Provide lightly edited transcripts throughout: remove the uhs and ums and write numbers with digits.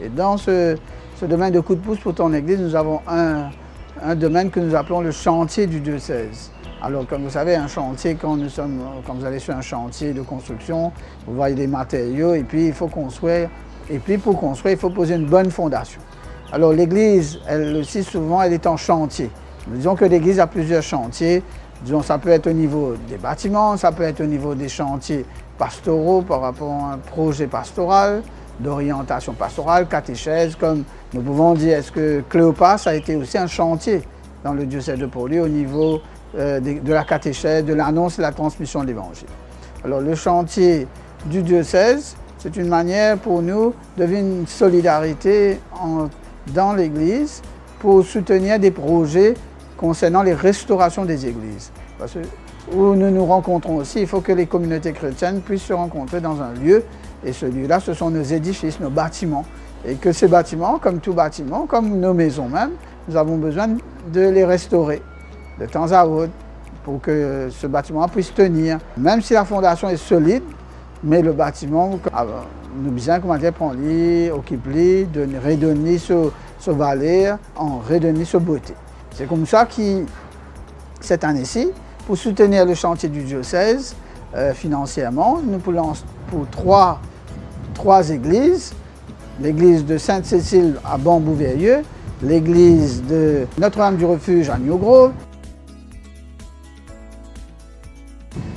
Et dans ce domaine de coup de pouce pour ton église, nous avons un domaine que nous appelons le chantier du diocèse. Alors, comme vous savez, un chantier, quand vous allez sur un chantier de construction, vous voyez des matériaux et puis il faut construire. Et puis pour construire, il faut poser une bonne fondation. Alors l'église, elle aussi souvent, elle est en chantier. Nous disons que l'église a plusieurs chantiers. Disons, ça peut être au niveau des bâtiments, ça peut être au niveau des chantiers pastoraux par rapport à un projet pastoral, d'orientation pastorale, catéchèse, comme nous pouvons dire, est-ce que Cléopas a été aussi un chantier dans le diocèse de Port-Louis au niveau de la catéchèse, de l'annonce et de la transmission de l'évangile. Alors le chantier du diocèse, c'est une manière pour nous de vivre une solidarité dans l'Église pour soutenir des projets concernant les restaurations des églises. Parce que où nous nous rencontrons aussi, il faut que les communautés chrétiennes puissent se rencontrer dans un lieu. Et ce lieu-là, ce sont nos édifices, nos bâtiments. Et que ces bâtiments, comme tout bâtiment, comme nos maisons même, nous avons besoin de les restaurer de temps à autre pour que ce bâtiment puisse tenir. Même si la fondation est solide, mais le bâtiment, nous besoin, comment dire, prendre-lui, occuper-lui, de redonner ce valeur, en redonner ce beauté. C'est comme ça que cette année-ci, pour soutenir le chantier du diocèse financièrement, nous pouvons pour trois églises, l'église de Sainte-Cécile à Bambou-Verrieux, l'église de Notre-Dame du Refuge à New-Grove.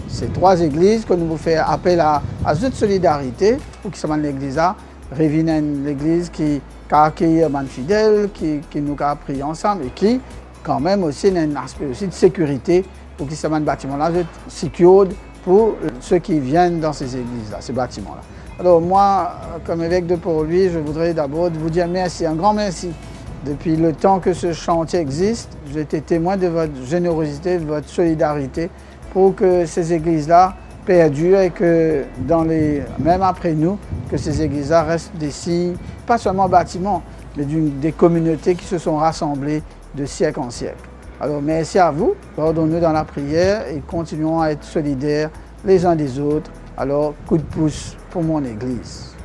Ces trois églises que nous vous faisons appel à cette solidarité pour qui sont l'église à Révinen, l'église qui a accueilli les fidèles, qui nous a pris ensemble et qui quand même aussi a un aspect aussi de sécurité pour qui sont les bâtiments-là sécurisés pour ceux qui viennent dans ces églises-là, ces bâtiments-là. Alors moi, comme évêque de Port-Louis, je voudrais d'abord vous dire merci, un grand merci. Depuis le temps que ce chantier existe, j'ai été témoin de votre générosité, de votre solidarité pour que ces églises-là perdurent et que même après nous, que ces églises-là restent des signes, pas seulement bâtiments, mais des communautés qui se sont rassemblées de siècle en siècle. Alors merci à vous, ordonnons-nous dans la prière et continuons à être solidaires les uns des autres. Alors coup de pouce pour mon église.